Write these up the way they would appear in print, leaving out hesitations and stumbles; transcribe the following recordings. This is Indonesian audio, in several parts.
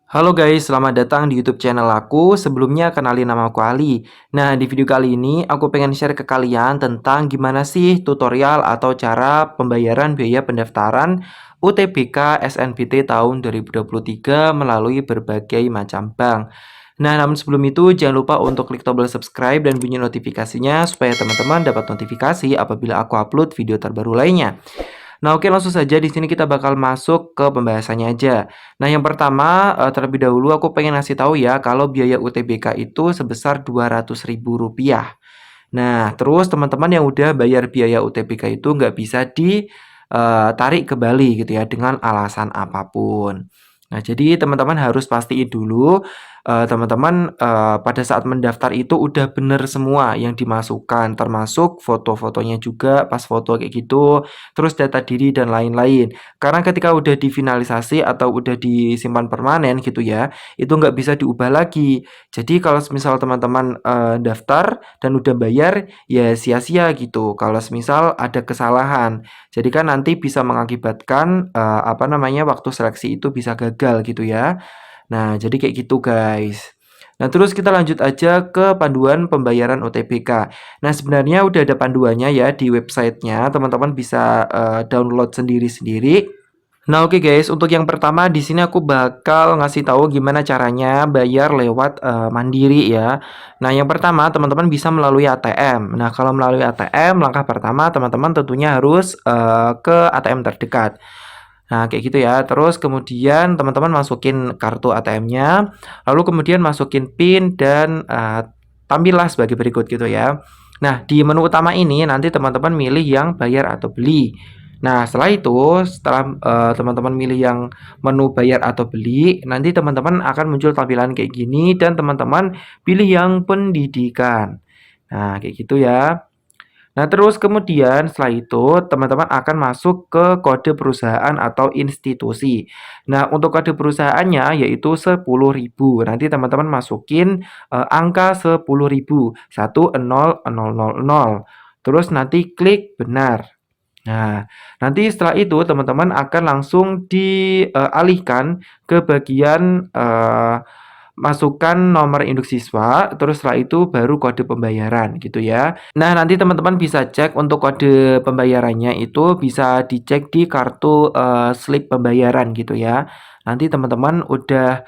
Halo guys, selamat datang di YouTube channel aku. Sebelumnya kenalin nama aku Ali. Nah, di video kali ini aku pengen share ke kalian tentang gimana sih tutorial atau cara pembayaran biaya pendaftaran UTBK SNBT tahun 2023 melalui berbagai macam bank. Nah, namun sebelum itu jangan lupa untuk klik tombol subscribe dan bunyi notifikasinya supaya teman-teman dapat notifikasi apabila aku upload video terbaru lainnya. Nah, oke langsung saja di sini kita bakal masuk ke pembahasannya aja. Nah, yang pertama terlebih dahulu aku pengen ngasih tahu ya kalau biaya UTBK itu sebesar Rp200.000. Nah, terus teman-teman yang udah bayar biaya UTBK itu nggak bisa ditarik kembali gitu ya dengan alasan apapun. Nah, jadi teman-teman harus pastiin dulu teman-teman pada saat mendaftar itu udah bener semua yang dimasukkan, termasuk foto-fotonya juga pas foto kayak gitu, terus data diri dan lain-lain. Karena ketika udah difinalisasi atau udah disimpan permanen gitu ya, itu nggak bisa diubah lagi. Jadi kalau misal teman-teman daftar dan udah bayar ya sia-sia gitu kalau semisal ada kesalahan. Jadi kan nanti bisa mengakibatkan waktu seleksi itu bisa gagal gitu ya. Nah, jadi kayak gitu guys. Nah, terus kita lanjut aja ke panduan pembayaran UTBK. Nah, sebenarnya udah ada panduannya ya di websitenya. Teman-teman bisa download sendiri-sendiri. Nah, oke guys, untuk yang pertama di sini aku bakal ngasih tahu gimana caranya bayar lewat Mandiri ya. Nah, yang pertama teman-teman bisa melalui ATM. Nah, kalau melalui ATM, langkah pertama teman-teman tentunya harus ke ATM terdekat. Nah, kayak gitu ya. Terus kemudian teman-teman masukin kartu ATM-nya, lalu kemudian masukin PIN dan tampillah sebagai berikut gitu ya. Nah, di menu utama ini nanti teman-teman milih yang bayar atau beli. Nah, setelah teman-teman milih yang menu bayar atau beli, nanti teman-teman akan muncul tampilan kayak gini dan teman-teman pilih yang pendidikan. Nah, kayak gitu ya. Nah, terus kemudian setelah itu teman-teman akan masuk ke kode perusahaan atau institusi. Nah, untuk kode perusahaannya yaitu 10.000. Nanti teman-teman masukin angka 10.000, 10000. Terus nanti klik benar. Nah, nanti setelah itu teman-teman akan langsung dialihkan ke bagian masukkan nomor induk siswa, terus setelah itu baru kode pembayaran gitu ya. Nah, nanti teman-teman bisa cek untuk kode pembayarannya itu bisa dicek di kartu slip pembayaran gitu ya. Nanti teman-teman udah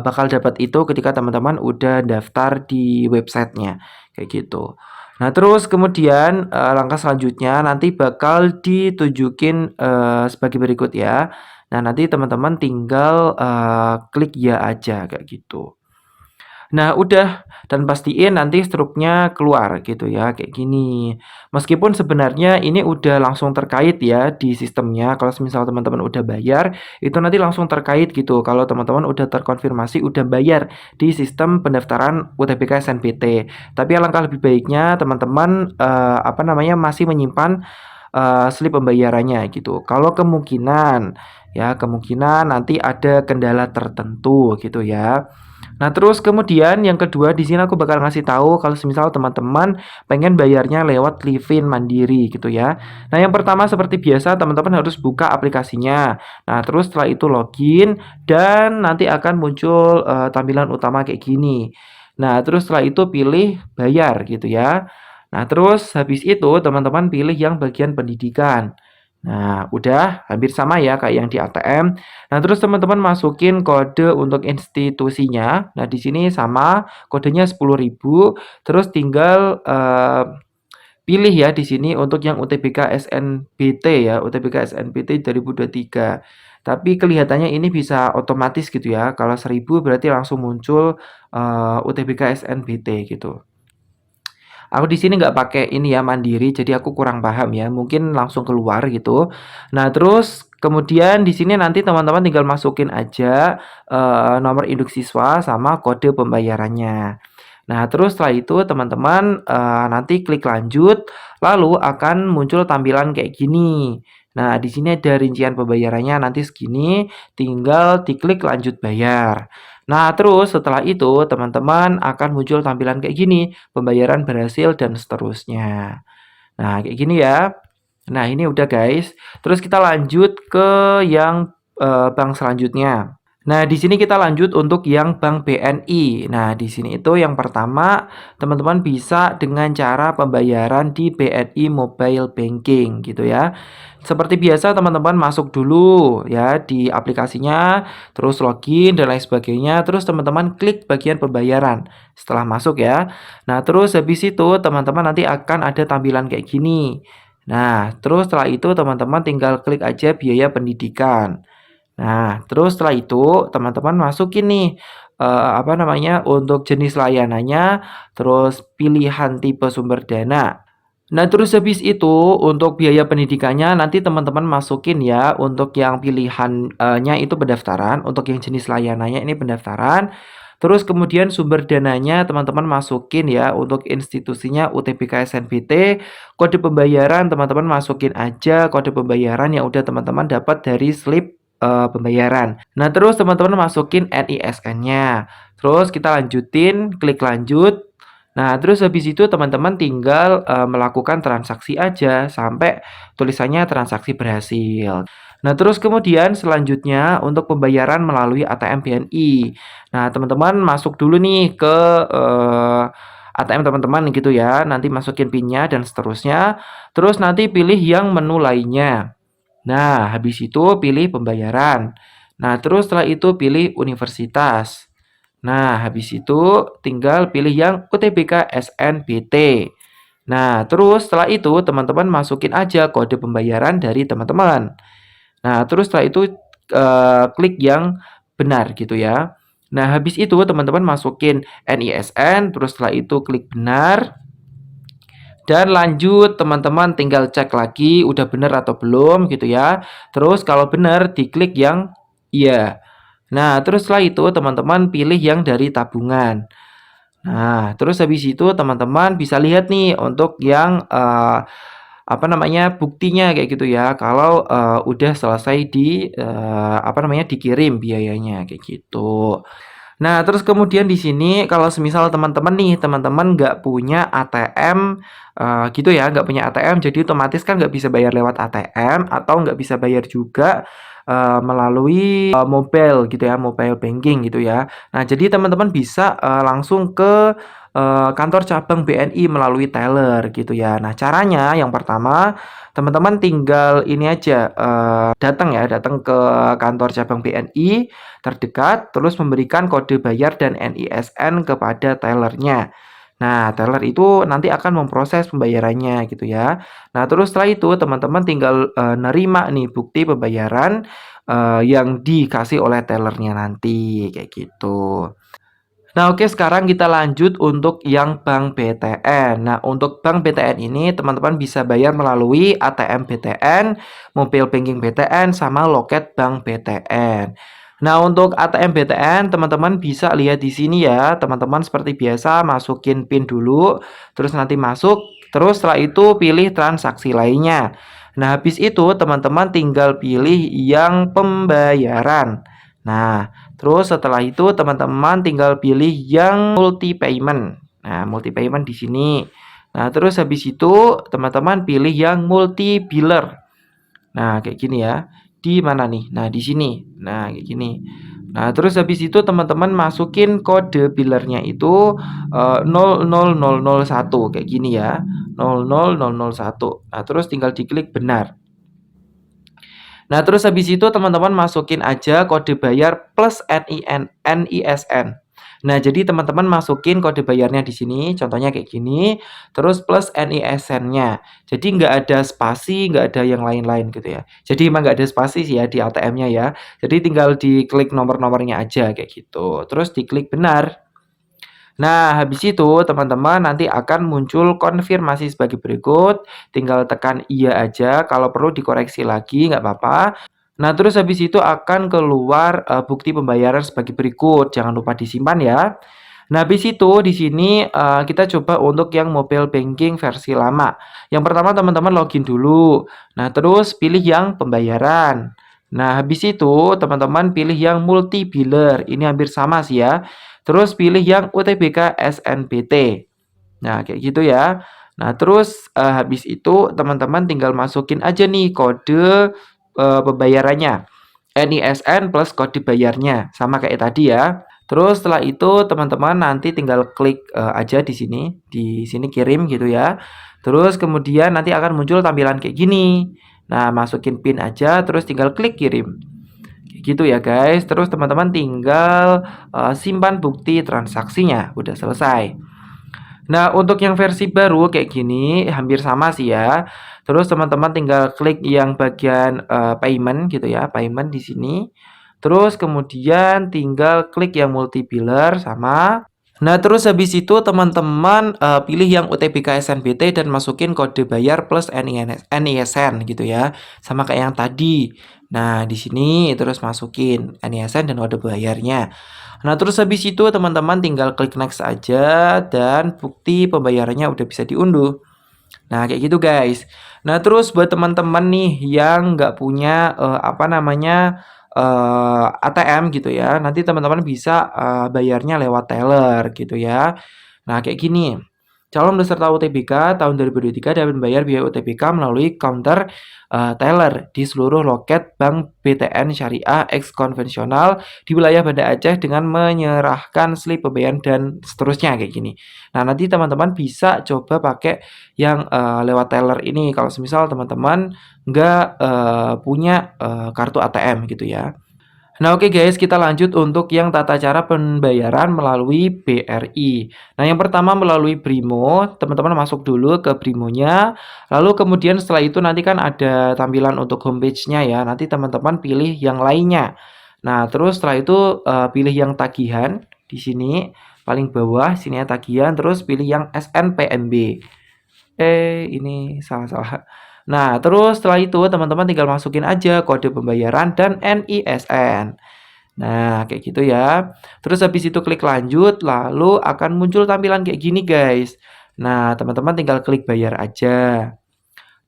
bakal dapat itu ketika teman-teman udah daftar di websitenya kayak gitu. Nah, terus kemudian langkah selanjutnya nanti bakal ditunjukin sebagai berikut ya. Nah, nanti teman-teman tinggal klik ya aja kayak gitu. Nah, udah dan pastiin nanti struknya keluar gitu ya, kayak gini. Meskipun sebenarnya ini udah langsung terkait ya di sistemnya. Kalau misal teman-teman udah bayar, itu nanti langsung terkait gitu. Kalau teman-teman udah terkonfirmasi udah bayar di sistem pendaftaran UTBK SNBT. Tapi alangkah lebih baiknya teman-teman masih menyimpan slip pembayarannya gitu. Kalau kemungkinan nanti ada kendala tertentu gitu ya. Nah, terus kemudian yang kedua di sini aku bakal ngasih tahu kalau semisal teman-teman pengen bayarnya lewat Livin Mandiri gitu ya. Nah, yang pertama seperti biasa teman-teman harus buka aplikasinya. Nah, terus setelah itu login dan nanti akan muncul tampilan utama kayak gini. Nah, terus setelah itu pilih bayar gitu ya. Nah, terus habis itu teman-teman pilih yang bagian pendidikan. Nah, udah hampir sama ya kayak yang di ATM. Nah, terus teman-teman masukin kode untuk institusinya. Nah, di sini sama kodenya 10.000. Terus tinggal pilih ya di sini untuk yang UTBK SNBT ya, UTBK SNBT 2023. Tapi kelihatannya ini bisa otomatis gitu ya. Kalau 1.000 berarti langsung muncul UTBK SNBT gitu. Aku di sini nggak pakai ini ya Mandiri, jadi aku kurang paham ya. Mungkin langsung keluar gitu. Nah, terus kemudian di sini nanti teman-teman tinggal masukin aja nomor induk siswa sama kode pembayarannya. Nah, terus setelah itu teman-teman nanti klik lanjut, lalu akan muncul tampilan kayak gini. Nah, di sini ada rincian pembayarannya nanti segini, tinggal diklik lanjut bayar. Nah, terus setelah itu teman-teman akan muncul tampilan kayak gini, pembayaran berhasil dan seterusnya. Nah, kayak gini ya. Nah, ini udah guys. Terus kita lanjut ke yang bank selanjutnya. Nah, di sini kita lanjut untuk yang Bank BNI. Nah, di sini itu yang pertama, teman-teman bisa dengan cara pembayaran di BNI Mobile Banking gitu ya. Seperti biasa teman-teman masuk dulu ya di aplikasinya, terus login dan lain sebagainya, terus teman-teman klik bagian pembayaran setelah masuk ya. Nah, terus habis itu teman-teman nanti akan ada tampilan kayak gini. Nah, terus setelah itu teman-teman tinggal klik aja biaya pendidikan. Nah, terus setelah itu teman-teman masukin nih, apa namanya, untuk jenis layanannya, terus pilihan tipe sumber dana. Nah, terus habis itu untuk biaya pendidikannya nanti teman-teman masukin ya, untuk yang pilihan nya itu pendaftaran, untuk yang jenis layanannya ini pendaftaran. Terus kemudian sumber dananya teman-teman masukin ya, untuk institusinya UTBK SNBT, kode pembayaran teman-teman masukin aja kode pembayaran yang udah teman-teman dapat dari slip pembayaran. Nah, terus teman-teman masukin NISN-nya. Terus kita lanjutin, klik lanjut. Nah, terus habis itu teman-teman tinggal melakukan transaksi aja sampai tulisannya transaksi berhasil. Nah, terus kemudian selanjutnya untuk pembayaran melalui ATM BNI. Nah, teman-teman masuk dulu nih ke ATM teman-teman gitu ya. Nanti masukin PIN-nya dan seterusnya. Terus nanti pilih yang menu lainnya. Nah, habis itu pilih pembayaran. Nah, terus setelah itu pilih universitas. Nah, habis itu tinggal pilih yang UTBK SNBT. Nah, terus setelah itu teman-teman masukin aja kode pembayaran dari teman-teman. Nah, terus setelah itu klik yang benar gitu ya. Nah, habis itu teman-teman masukin NISN, terus setelah itu klik benar. Dan lanjut teman-teman tinggal cek lagi udah benar atau belum gitu ya. Terus kalau benar diklik yang iya. Nah, terus setelah itu teman-teman pilih yang dari tabungan. Nah, terus habis itu teman-teman bisa lihat nih untuk yang apa namanya, buktinya kayak gitu ya. Kalau udah selesai apa namanya, dikirim biayanya kayak gitu. Nah, terus kemudian di sini kalau semisal teman-teman nih, teman-teman nggak punya ATM, gitu ya, nggak punya ATM, jadi otomatis kan nggak bisa bayar lewat ATM atau nggak bisa bayar juga melalui mobile gitu ya, mobile banking gitu ya. Nah, jadi teman-teman bisa langsung ke kantor cabang BNI melalui teller gitu ya. Nah, caranya yang pertama teman-teman tinggal ini aja datang ke kantor cabang BNI terdekat, terus memberikan kode bayar dan NISN kepada tellernya. Nah, teller itu nanti akan memproses pembayarannya gitu ya. Nah, terus setelah itu teman-teman tinggal nerima nih bukti pembayaran yang dikasih oleh tellernya nanti kayak gitu. Nah, oke, sekarang kita lanjut untuk yang Bank BTN. Nah, untuk Bank BTN ini teman-teman bisa bayar melalui ATM BTN, Mobile Banking BTN, sama loket Bank BTN. Nah, untuk ATM BTN teman-teman bisa lihat di sini ya. Teman-teman seperti biasa masukin PIN dulu, terus nanti masuk, terus setelah itu pilih transaksi lainnya. Nah, habis itu teman-teman tinggal pilih yang pembayaran. Nah, terus setelah itu teman-teman tinggal pilih yang multi payment. Nah, multi payment di sini. Nah, terus habis itu teman-teman pilih yang multi biller. Nah, kayak gini ya. Di mana nih? Nah, di sini. Nah, kayak gini. Nah, terus habis itu teman-teman masukin kode billernya itu 00001 kayak gini ya. 00001. Nah, terus tinggal diklik benar. Nah, terus habis itu teman-teman masukin aja kode bayar plus NISN. Nah, jadi teman-teman masukin kode bayarnya di sini, contohnya kayak gini, terus plus NISN-nya. Jadi nggak ada spasi, nggak ada yang lain-lain gitu ya. Jadi emang nggak ada spasi sih ya di ATM-nya ya. Jadi tinggal diklik nomor-nomornya aja kayak gitu. Terus diklik benar. Nah, habis itu teman-teman nanti akan muncul konfirmasi sebagai berikut. Tinggal tekan iya aja, kalau perlu dikoreksi lagi nggak apa-apa. Nah, terus habis itu akan keluar bukti pembayaran sebagai berikut. Jangan lupa disimpan ya. Nah, habis itu di sini kita coba untuk yang mobile banking versi lama. Yang pertama teman-teman login dulu. Nah, terus pilih yang pembayaran. Nah, habis itu teman-teman pilih yang multi biller. Ini hampir sama sih ya. Terus pilih yang UTBK SNBT. Nah, kayak gitu ya. Nah, terus habis itu teman-teman tinggal masukin aja nih kode pembayarannya. NISN plus kode bayarnya, sama kayak tadi ya. Terus setelah itu teman-teman nanti tinggal klik aja di sini kirim gitu ya. Terus kemudian nanti akan muncul tampilan kayak gini. Nah, masukin PIN aja, terus tinggal klik kirim. Gitu ya guys. Terus teman-teman tinggal simpan bukti transaksinya, udah selesai. Nah, untuk yang versi baru kayak gini hampir sama sih ya. Terus teman-teman tinggal klik yang bagian payment gitu ya, payment di sini. Terus kemudian tinggal klik yang multi biller sama. Nah, terus habis itu teman-teman pilih yang UTBK SNBT dan masukin kode bayar plus NISN gitu ya. Sama kayak yang tadi. Nah, di sini terus masukin NISN dan kode bayarnya. Nah, terus habis itu teman-teman tinggal klik next aja dan bukti pembayarannya udah bisa diunduh. Nah, kayak gitu guys. Nah, terus buat teman-teman nih yang nggak punya ATM gitu ya, nanti teman-teman bisa bayarnya lewat teller gitu ya. Nah, kayak gini. Calon peserta UTBK tahun 2023 dapat membayar biaya UTBK melalui counter teller di seluruh loket Bank BTN Syariah X konvensional di wilayah Banda Aceh dengan menyerahkan slip pembayaran dan seterusnya kayak gini. Nah, nanti teman-teman bisa coba pakai yang lewat teller ini kalau semisal teman-teman nggak punya kartu ATM gitu ya. Nah, oke guys, kita lanjut untuk yang tata cara pembayaran melalui BRI. Nah, yang pertama melalui Brimo, teman-teman masuk dulu ke Brimonya, lalu kemudian setelah itu nanti kan ada tampilan untuk homepage-nya ya, nanti teman-teman pilih yang lainnya. Nah, terus setelah itu pilih yang tagihan di sini, paling bawah sini ya tagihan, terus pilih yang SNPNB. Ini salah-salah. Nah, terus setelah itu teman-teman tinggal masukin aja kode pembayaran dan NISN. Nah, kayak gitu ya. Terus habis itu klik lanjut, lalu akan muncul tampilan kayak gini, guys. Nah, teman-teman tinggal klik bayar aja.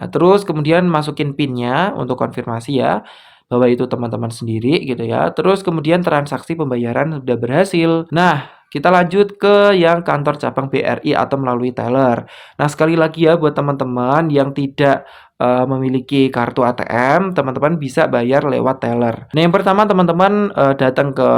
Nah, terus kemudian masukin PIN-nya untuk konfirmasi ya, bahwa itu teman-teman sendiri gitu ya. Terus kemudian transaksi pembayaran sudah berhasil. Nah, kita lanjut ke yang kantor cabang BRI atau melalui teller. Nah, sekali lagi ya buat teman-teman yang tidak memiliki kartu ATM, teman-teman bisa bayar lewat teller. Nah, yang pertama teman-teman datang ke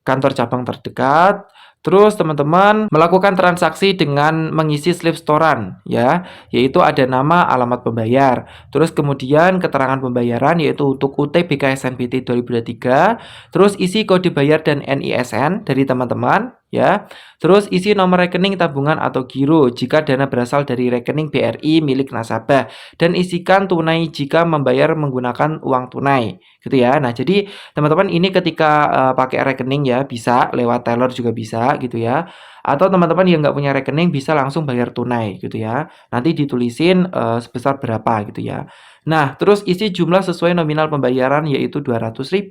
kantor cabang terdekat. Terus teman-teman melakukan transaksi dengan mengisi slip setoran ya, yaitu ada nama, alamat pembayar. Terus kemudian keterangan pembayaran yaitu untuk UTBK SNBT 2023, terus isi kode bayar dan NISN dari teman-teman ya. Terus isi nomor rekening tabungan atau giro jika dana berasal dari rekening BRI milik nasabah dan isikan tunai jika membayar menggunakan uang tunai gitu ya. Nah, jadi teman-teman ini ketika pakai rekening ya bisa lewat teller juga bisa gitu ya. Atau teman-teman yang nggak punya rekening bisa langsung bayar tunai gitu ya. Nanti ditulisin sebesar berapa gitu ya. Nah, terus isi jumlah sesuai nominal pembayaran yaitu 200.000.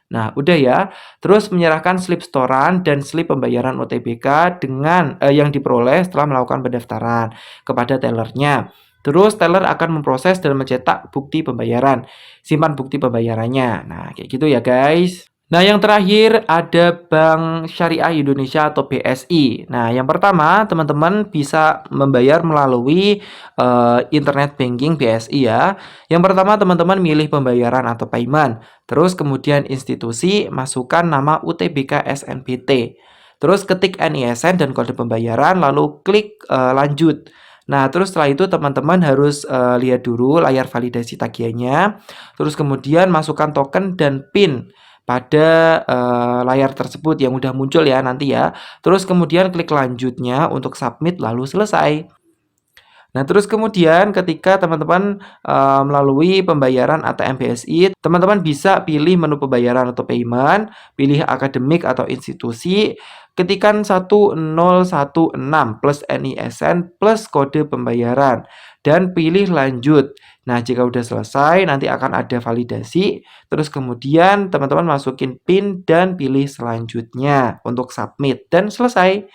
Nah, udah ya. Terus menyerahkan slip setoran dan slip pembayaran OTBK dengan yang diperoleh setelah melakukan pendaftaran kepada tellernya. Terus teller akan memproses dan mencetak bukti pembayaran. Simpan bukti pembayarannya. Nah, kayak gitu ya guys. Nah, yang terakhir ada Bank Syariah Indonesia atau BSI. Nah, yang pertama, teman-teman bisa membayar melalui internet banking BSI ya. Yang pertama, teman-teman milih pembayaran atau payment. Terus kemudian institusi, masukkan nama UTBK SNBT. Terus ketik NISN dan kode pembayaran, lalu klik lanjut. Nah, terus setelah itu teman-teman harus lihat dulu layar validasi tagihannya. Terus kemudian masukkan token dan PIN pada layar tersebut yang udah muncul ya nanti ya. Terus kemudian klik lanjutnya untuk submit lalu selesai. Nah, terus kemudian ketika teman-teman melalui pembayaran ATM BSI, teman-teman bisa pilih menu pembayaran atau payment, pilih akademik atau institusi, ketikkan 1016 plus NISN plus kode pembayaran dan pilih lanjut. Nah, jika udah selesai nanti akan ada validasi, terus kemudian teman-teman masukin PIN dan pilih selanjutnya untuk submit dan selesai.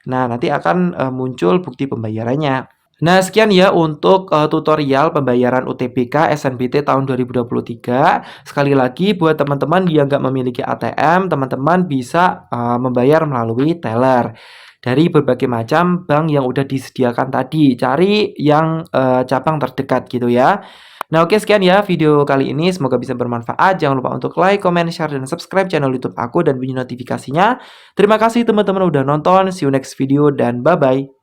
Nah, nanti akan muncul bukti pembayarannya. Nah, sekian ya untuk tutorial pembayaran UTBK SNBT tahun 2023. Sekali lagi buat teman-teman yang nggak memiliki ATM, teman-teman bisa membayar melalui teller dari berbagai macam bank yang udah disediakan tadi. Cari yang cabang terdekat gitu ya. Nah, oke sekian ya video kali ini. Semoga bisa bermanfaat. Jangan lupa untuk like, comment, share, dan subscribe channel YouTube aku dan bunyi notifikasinya. Terima kasih teman-teman udah nonton. See you next video dan bye-bye.